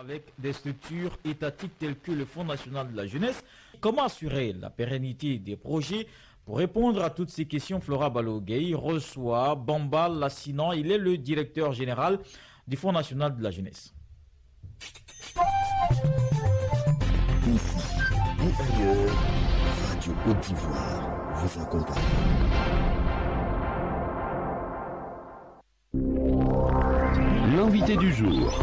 Avec des structures étatiques telles que le Fonds national de la jeunesse. Comment assurer la pérennité des projets? Pour répondre à toutes ces questions, Flora Balogueye reçoit Bamba Lassinan. Il est le directeur général du Fonds national de la jeunesse. Ici et ailleurs, Radio Côte d'Ivoire vous accompagne. L'invité du jour.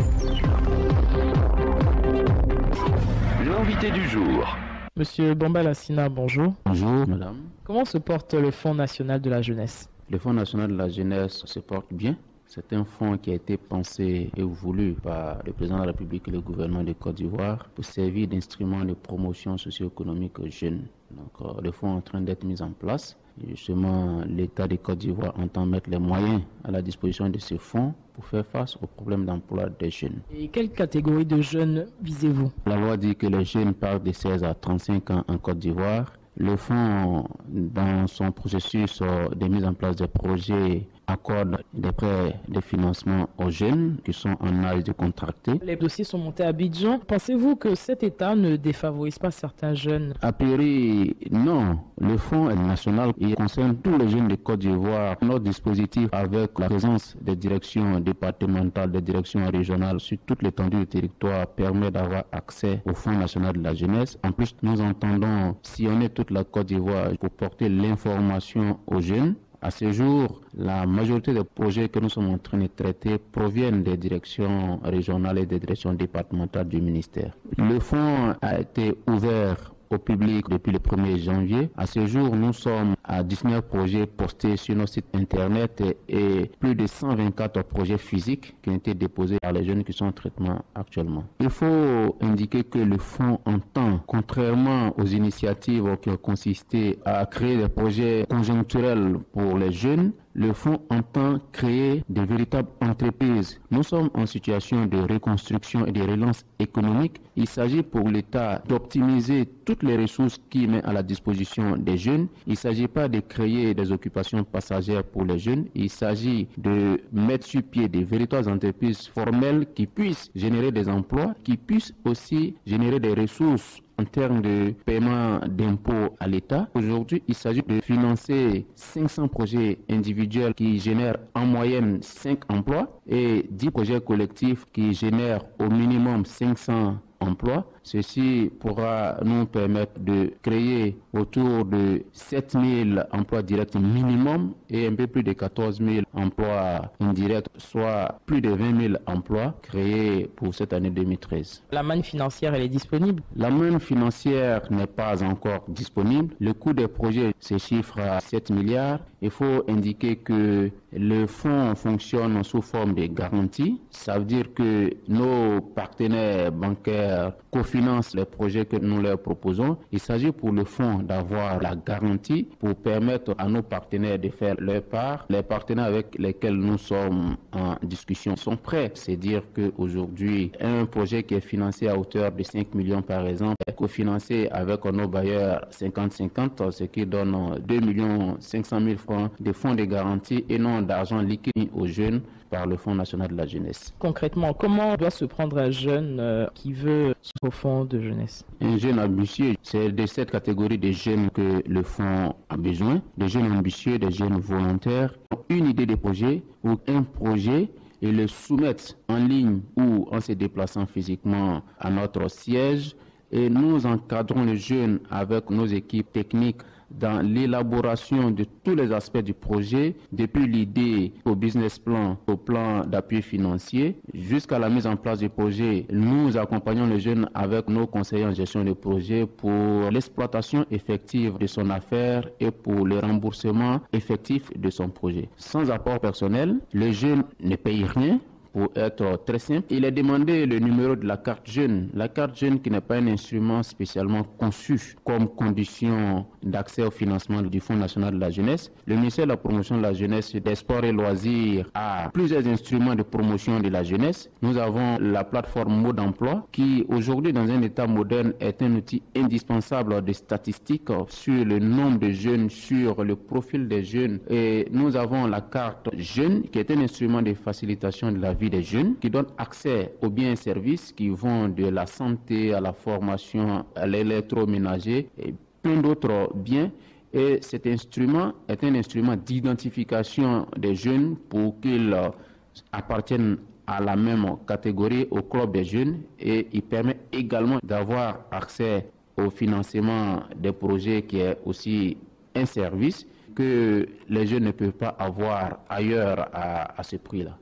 L'invité du jour. Monsieur Bamba Lassinan, bonjour. Bonjour, madame. Comment se porte le Fonds national de la jeunesse? Le Fonds national de la jeunesse se porte bien. C'est un fonds qui a été pensé et voulu par le président de la République et le gouvernement de Côte d'Ivoire pour servir d'instrument de promotion socio-économique aux jeunes. Donc, le fonds est en train d'être mis en place. Et justement, l'État de Côte d'Ivoire entend mettre les moyens à la disposition de ce fonds pour faire face aux problèmes d'emploi des jeunes. Et quelle catégorie de jeunes visez-vous? La loi dit que les jeunes partent de 16 à 35 ans en Côte d'Ivoire. Le fonds, dans son processus de mise en place des projets, accorde des prêts de financement aux jeunes qui sont en âge de contracter. Les dossiers sont montés à Abidjan. Pensez-vous que cet État ne défavorise pas certains jeunes? A priori, non. Le fonds est national. Il concerne tous les jeunes de Côte d'Ivoire. Notre dispositif, avec la présence des directions départementales, des directions régionales sur toute l'étendue du territoire, permet d'avoir accès au Fonds national de la jeunesse. En plus, nous entendons sillonner toute la Côte d'Ivoire pour porter l'information aux jeunes. À ce jour, la majorité des projets que nous sommes en train de traiter proviennent des directions régionales et des directions départementales du ministère. Le fonds a été ouvert au public depuis le 1er janvier. À ce jour, nous sommes à 19 projets postés sur nos sites internet et plus de 124 projets physiques qui ont été déposés par les jeunes qui sont en traitement actuellement. Il faut indiquer que le fonds entend, contrairement aux initiatives qui ont consisté à créer des projets conjoncturels pour les jeunes, le fonds entend créer de véritables entreprises. Nous sommes en situation de reconstruction et de relance économique. Il s'agit pour l'État d'optimiser toutes les ressources qu'il met à la disposition des jeunes. Il ne s'agit pas de créer des occupations passagères pour les jeunes. Il s'agit de mettre sur pied des véritables entreprises formelles qui puissent générer des emplois, qui puissent aussi générer des ressources en termes de paiement d'impôts à l'État. Aujourd'hui, il s'agit de financer 500 projets individuels qui génèrent en moyenne 5 emplois et 10 projets collectifs qui génèrent au minimum 500 emplois. Ceci pourra nous permettre de créer autour de 7 000 emplois directs minimum et un peu plus de 14 000 emplois indirects, soit plus de 20 000 emplois créés pour cette année 2013. La manne financière, elle est disponible? La manne financière n'est pas encore disponible. Le coût des projets se chiffre à 7 milliards. Il faut indiquer que le fonds fonctionne sous forme de garantie. Ça veut dire que nos partenaires bancaires cofinancent les projets que nous leur proposons. Il s'agit pour le fonds d'avoir la garantie pour permettre à nos partenaires de faire leur part. Les partenaires avec lesquels nous sommes en discussion sont prêts. C'est dire qu'aujourd'hui, un projet qui est financé à hauteur de 5 millions par exemple est cofinancé avec nos bailleurs 50-50, ce qui donne 2 500 000 francs de fonds de garantie et non d'argent liquide aux jeunes par le Fonds national de la jeunesse. Concrètement, comment doit se prendre un jeune qui veut au fonds de jeunesse? Un jeune ambitieux, c'est de cette catégorie de jeunes que le fonds a besoin. Des jeunes ambitieux, des jeunes volontaires, une idée de projet ou un projet et le soumettre en ligne ou en se déplaçant physiquement à notre siège. Et nous encadrons les jeunes avec nos équipes techniques dans l'élaboration de tous les aspects du projet, depuis l'idée au business plan, au plan d'appui financier, jusqu'à la mise en place du projet. Nous accompagnons les jeunes avec nos conseillers en gestion de projet pour l'exploitation effective de son affaire et pour le remboursement effectif de son projet. Sans apport personnel, le jeune ne paye rien. Pour être très simple, il est demandé le numéro de la carte jeune. La carte jeune qui n'est pas un instrument spécialement conçu comme condition d'accès au financement du Fonds national de la jeunesse. Le ministère de la promotion de la jeunesse, des sports et loisirs a plusieurs instruments de promotion de la jeunesse. Nous avons la plateforme Mode d'emploi qui aujourd'hui dans un état moderne est un outil indispensable de statistiques sur le nombre de jeunes, sur le profil des jeunes. Et nous avons la carte jeune qui est un instrument de facilitation de la vie vie des jeunes, qui donne accès aux biens et services qui vont de la santé à la formation, à l'électroménager et plein d'autres biens. Et cet instrument est un instrument d'identification des jeunes pour qu'ils appartiennent à la même catégorie, au club des jeunes, et il permet également d'avoir accès au financement des projets qui est aussi un service que les jeunes ne peuvent pas avoir ailleurs à ce prix-là.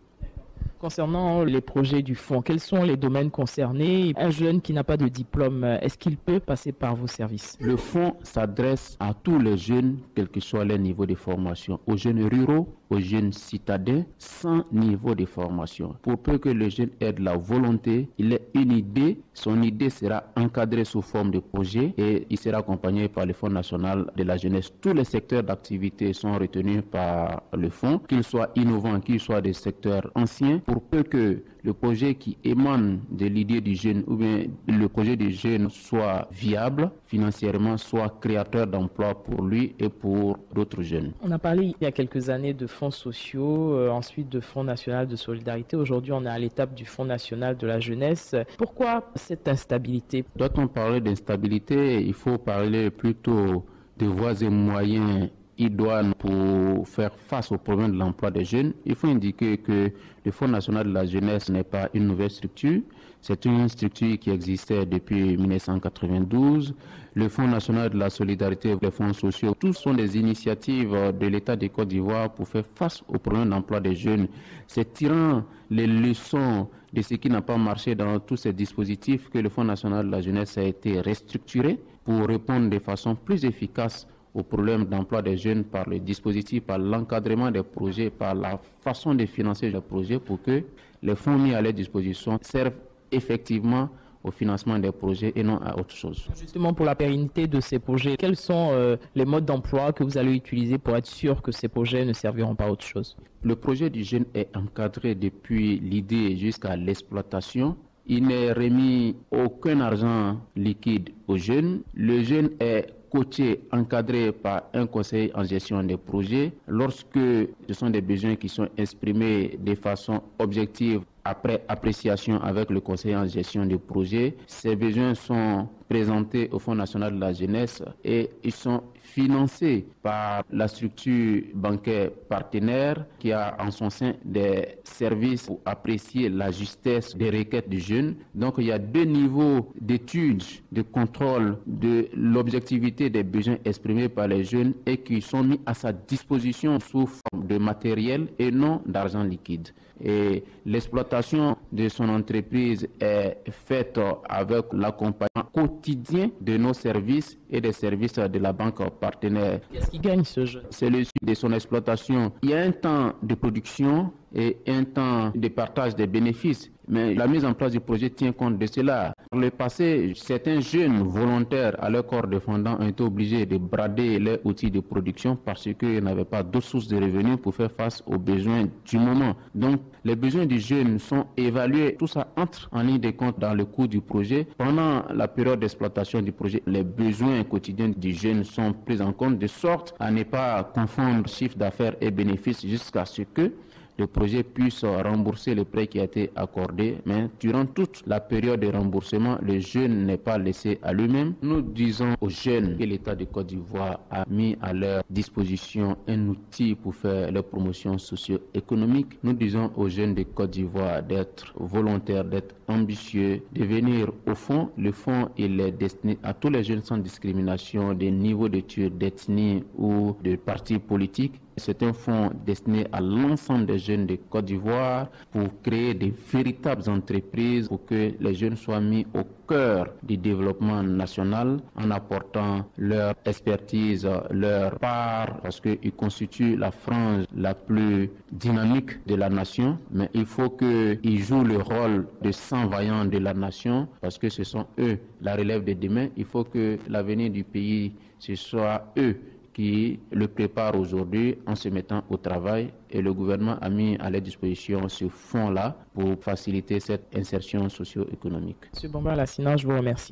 Concernant les projets du fonds, quels sont les domaines concernés? Un jeune qui n'a pas de diplôme, est-ce qu'il peut passer par vos services? Le fonds s'adresse à tous les jeunes, quel que soit leur niveau de formation, aux jeunes ruraux, aux jeunes citadins, sans niveau de formation. Pour peu que le jeune ait de la volonté, il ait une idée, son idée sera encadrée sous forme de projet et il sera accompagné par le Fonds national de la jeunesse. Tous les secteurs d'activité sont retenus par le fonds, qu'ils soient innovants, qu'ils soient des secteurs anciens, pour peu que le projet qui émane de l'idée du jeune ou bien le projet du jeune soit viable financièrement, soit créateur d'emplois pour lui et pour d'autres jeunes. On a parlé il y a quelques années de fonds sociaux, ensuite de Fonds national de solidarité. Aujourd'hui, on est à l'étape du Fonds national de la jeunesse. Pourquoi cette instabilité? Doit-on parler d'instabilité? Il faut parler plutôt de voies et moyens idoines pour faire face au problème de l'emploi des jeunes. Il faut indiquer que le Fonds national de la jeunesse n'est pas une nouvelle structure. C'est une structure qui existait depuis 1992. Le Fonds national de la solidarité, les fonds sociaux, tous sont des initiatives de l'État de Côte d'Ivoire pour faire face au problème d'emploi des jeunes. C'est tirant les leçons de ce qui n'a pas marché dans tous ces dispositifs que le Fonds national de la jeunesse a été restructuré pour répondre de façon plus efficace au problème d'emploi des jeunes par le dispositif, par l'encadrement des projets, par la façon de financer les projets pour que les fonds mis à leur disposition servent effectivement au financement des projets et non à autre chose. Justement, pour la pérennité de ces projets, quels sont les modes d'emploi que vous allez utiliser pour être sûr que ces projets ne serviront pas à autre chose? Le projet du jeune est encadré depuis l'idée jusqu'à l'exploitation. Il n'est remis aucun argent liquide aux jeunes. Le jeune est coaché, encadré par un conseil en gestion des projets. Lorsque ce sont des besoins qui sont exprimés de façon objective après appréciation avec le conseil en gestion des projets, ces besoins sont présentés au Fonds national de la jeunesse et ils sont financés par la structure bancaire partenaire qui a en son sein des services pour apprécier la justesse des requêtes du jeune. Donc il y a deux niveaux d'études, de contrôle de l'objectivité des besoins exprimés par les jeunes et qui sont mis à sa disposition sous forme de matériel et non d'argent liquide. Et l'exploitation de son entreprise est faite avec l'accompagnement quotidien de nos services et des services de la banque partenaire. Qu'est-ce qui gagne ce jeune? C'est le suivi de son exploitation. Il y a un temps de production et un temps de partage des bénéfices. Mais la mise en place du projet tient compte de cela. Dans le passé, certains jeunes volontaires à leur corps défendant ont été obligés de brader leurs outils de production parce qu'ils n'avaient pas d'autres sources de revenus pour faire face aux besoins du moment. Donc, les besoins du jeune sont évalués. Tout ça entre en ligne de compte dans le coût du projet. Pendant la période d'exploitation du projet, les besoins quotidiens du jeune sont pris en compte de sorte à ne pas confondre chiffre d'affaires et bénéfices jusqu'à ce que le projet puisse rembourser le prêt qui a été accordé, mais durant toute la période de remboursement, le jeune n'est pas laissé à lui-même. Nous disons aux jeunes que l'État de Côte d'Ivoire a mis à leur disposition un outil pour faire leur promotion socio-économique. Nous disons aux jeunes de Côte d'Ivoire d'être volontaires, d'être ambitieux, de venir au fond. Le fonds, il est destiné à tous les jeunes sans discrimination, des niveaux d'études, d'ethnie ou de partis politiques. C'est un fonds destiné à l'ensemble des jeunes de Côte d'Ivoire pour créer de véritables entreprises, pour que les jeunes soient mis au cœur du développement national en apportant leur expertise, leur part, parce qu'ils constituent la frange la plus dynamique de la nation. Mais il faut qu'ils jouent le rôle de sang vaillant de la nation, parce que ce sont eux la relève de demain. Il faut que l'avenir du pays, ce soit eux qui le prépare aujourd'hui en se mettant au travail, et le gouvernement a mis à leur disposition ce fonds-là pour faciliter cette insertion socio-économique. Monsieur Bamba Lassina, je vous remercie.